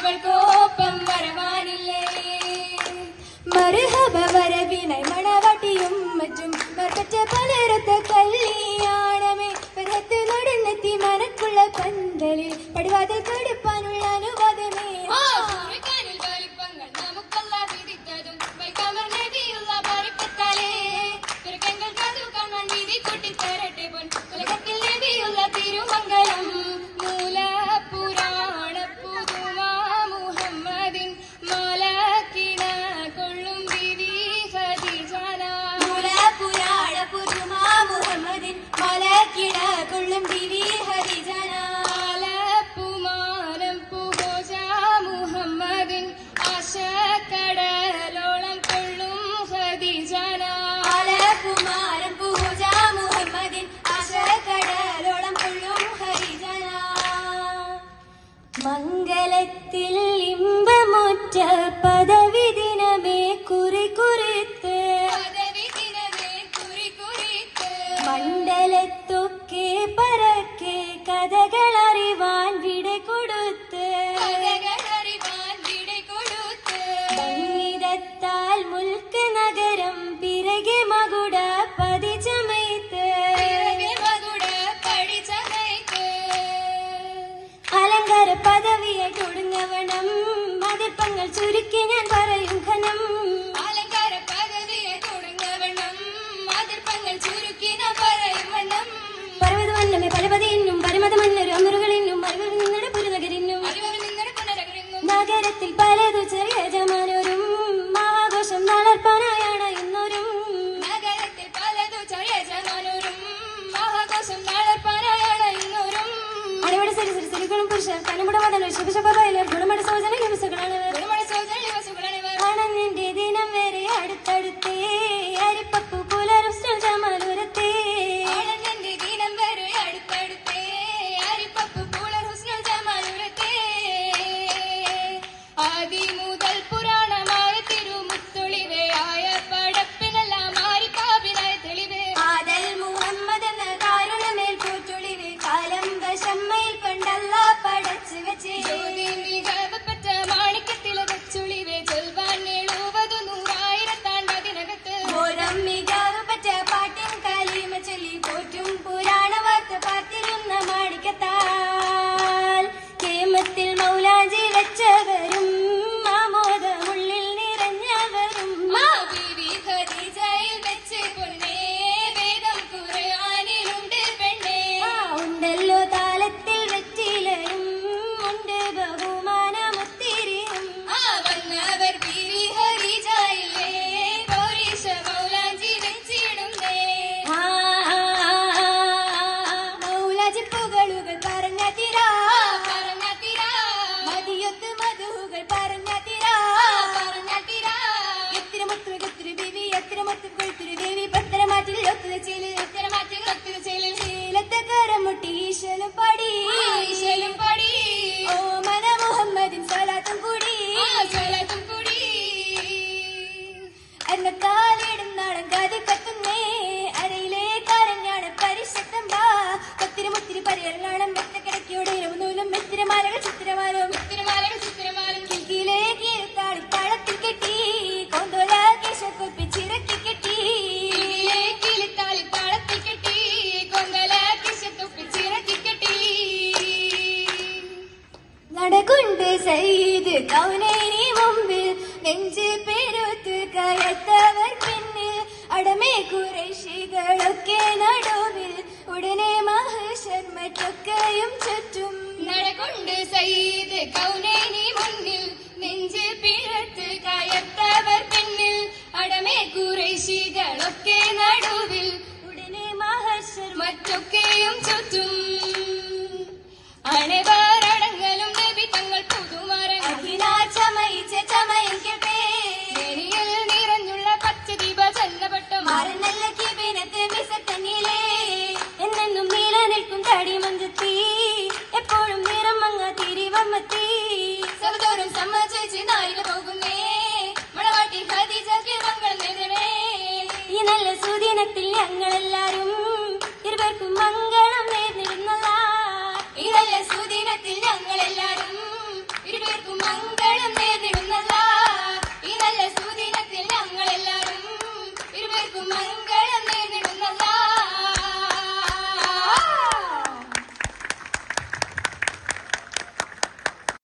അവൾക്കൊപ്പം വരവാനില്ലേ. മർഹബ വരവിനായി മണവാട്ടിയും മറ്റും മർക്കറ്റ പലരത്ത കല്യാണമേ പരത്ത് നടന്നെത്തി മനക്കുള്ള പന്തലിൽ പടിവാതിൽ കടുപ്പാനുള്ള അനുവാദമേ. വലിപ്പങ്ങൾ നമുക്കല്ല വിധിത്തതും വൈകാമർ നബിയുള്ള ബർക്കത്താലേ പിറക്കങ്ങൾ കഥു കാണാൻ വിധി കൂട്ടിത്തരട്ടെ പൊൻ ഉലകത്തിൽ നബിയുള്ള തിരുമംഗലം. മൂല പുരാണ പുതുമാ മുഹമ്മദിൻ മാലക്കിട കൊള്ളും ബിവി ഖദീജാന. മൂല പുരാണ പുതുമാ മുഹമ്മദിൻ മാലക്കിട കൊള്ളും ബിവി ഖദീജാന. മാലപ്പുമാനം പുഹോജ മുഹമ്മദിൻ ആശക്കടലോളം കൊള്ളും ഖദീജാന. മാലപ്പുമാനം പുഹോജ മുഹമ്മദിൻ ആശക്കടലോളം കൊള്ളും ഖദീജാന. മംഗലത്തിൽ ഇമ്പമൊറ്റ പദവി ദിനമേ കുറിക്കുറിത്ത് മണ്ഡലത്തൊക്കെ പരക്കെ കഥകളറിവാൻ വിട കൊടുത്ത് സംഗീതത്താൽ മുൽക്ക് നഗരം പിറകെ മകുട പതിചമയത്ത് അലങ്കാര പദവിയെ തുടങ്ങവണം മതിപ്പങ്ങൾ ചുരുക്കി ഞാൻ പറയും ഘനം. അലങ്കാര പദവിയെ തുടങ്ങവണം മതിപ്പങ്ങൾ ചുരുക്കി ഞാൻ പറയും വണ്ണം. പർവ്വത മന്നമേ പലപതിന്നും പരമത മന്നൊരു അമറുകളിന്നും അറിവിൽ നിങ്ങളുടെ പുരനഗരിന്നും നഗരത്തിൽ പലതു ചെറിയ ജമാനോരും മഹാഘോഷം നാളർപ്പാനായാണ് ഇന്നോരും. നഗരത്തിൽ പലതു ചെറിയ ജമാനോരും മഹാഘോഷം നാളർപ്പാനായാണ് ഇന്നോരും. അടിപൊളി സരി സരി സരികളും പുരുഷർ കനമുട മതങ്ങൾ ശുഭശുഭയിലും ഗുണമട സോജന ദിവസങ്ങളാണ് ആണെന്നിന്റെ ദിനം വരെ അടുത്തടുത്തേ അരിപ്പപ്പു പുലരും ജമാലൂരത്തെ. ദിനം വരെ അടുത്തടുത്തേ അരിപ്പപ്പു പുലരും ജമാലൂരത്തെ. ആദി മുതൽ പുരാണമായ തിരുമുത്തൊളിവയായ പടപ്പിനെല്ലാം ആരിപ്പാവിനായ തെളിവ്. ആദൽ മുഹമ്മദ് എന്ന കാരുണമേൽ കൂറ്റൊളിവ് കാലം വശമ്മയിൽ പണ്ടല്ല പടച്ചു വെച്ച് മികവപ്പെട്ട മാണിക്കത്തിലെ വെച്ചുളിവ് ചൊൽവാൻ 70 100,000 ഓരം മികവപ്പെട്ട പാട്ടിൻ കലിമ ചൊല്ലി പോറ്റും പുരാണ വാർത്ത പാർത്തിരുന്ന മാണിക്കത്താൽ കേമത്തിൽ മൗലാജി വെച്ചവരും ആമോദമുള്ളിൽ നിറഞ്ഞവരും. ബീവി ഖദീജയിൽ വെച്ച് പൊന്നേ വേദം ഖുർആനിലുണ്ട് പെണ്ണേ. ഉണ്ടല്ലോ താലത്തിൽ വെച്ചിലയും ഉണ്ട് ബഹുമാനമൊത്തിരിയും. വന്നവർ ബീവി ഖദീജയിലേ പൗരീശ മൗലാജി വെച്ചിടുന്നേ. മൗലാജി പുകളുകൾ പറഞ്ഞ തിരാ മതിയൊത്ത് മധുകൾ പറഞ്ഞ തിരാ എത്തിര മുത്തുരു കത്തിരു ബീവി എത്തിര മുത്തു കൊഴുത്തുരു ദേവി പത്തരമാറ്റിൽ ഒത്തുര ചേലിൽ ശീലത്തെ കരമുട്ടി ഈശലും പടി ഓ മന മുഹമ്മദിൻ സ്വലാത്തും കൂടി എന്ന കാലിടും നാളം കാതിൽ കത്തുന്നേ അരയിലെ കാരഞ്ഞാണ് പരിശത്തമ്പാ കത്തിരി മുത്തിരി പരിയറങ്ങാണം മെത്തക്കിടക്കിയോടെ ഇരവുനൂലും മെത്തിരമാലകൾ ചിത്തിരമാലും കിൽക്കിയിലെ കീഴ്ത്താളി താളത്തിൽ കെട്ടി കൊന്തോല കേശക്കൊപ്പിച്ചിറക്കി കെട്ടി നടകൊണ്ട് സയ്യിദ് കൗനൈനി മുമ്പിൽ നെഞ്ച് പെരുത്ത് കയത്തവർ പിന്നിൽ അടമേ ഖുറൈശികളൊക്കെ നടുവിൽ ഉടനെ മഹ്ശർ മറ്റൊക്കെയും ചുറ്റും. നടകൊണ്ട് സയ്യിദ് കൗനൈനി മുന്നിൽ നെഞ്ച് പിഴത്ത് കയത്തവർ പിന്നിൽ അടമേ ഖുറൈശികളൊക്കെ നടുവിൽ ഉടനെ മഹ്ശർ മറ്റൊക്കെയും ചുറ്റും. അണവാരടങ്ങലും നബി തങ്ങൾ പുതുമരങ്ങ ചമയം കേട്ടേ നിറഞ്ഞുള്ള പച്ച ദീപ ചല്ലപട്ടം നല്ല കിബിനത്ത് മിസത്തന്നിലേ എന്നെന്നും നീല നിൽക്കും തടി മഞ്ചത്തി എപ്പോഴും നിറം മങ്ങ തിരിവമ്മത്തി സഹോദരം സമ്മതിച്ച് നായിക പോകുന്നേ മണവാട്ടി ഖദീജയ്ക്ക് മംഗളം നേടണേ. ഈ നല്ല സുദിനത്തിൽ ഞങ്ങളെല്ലാം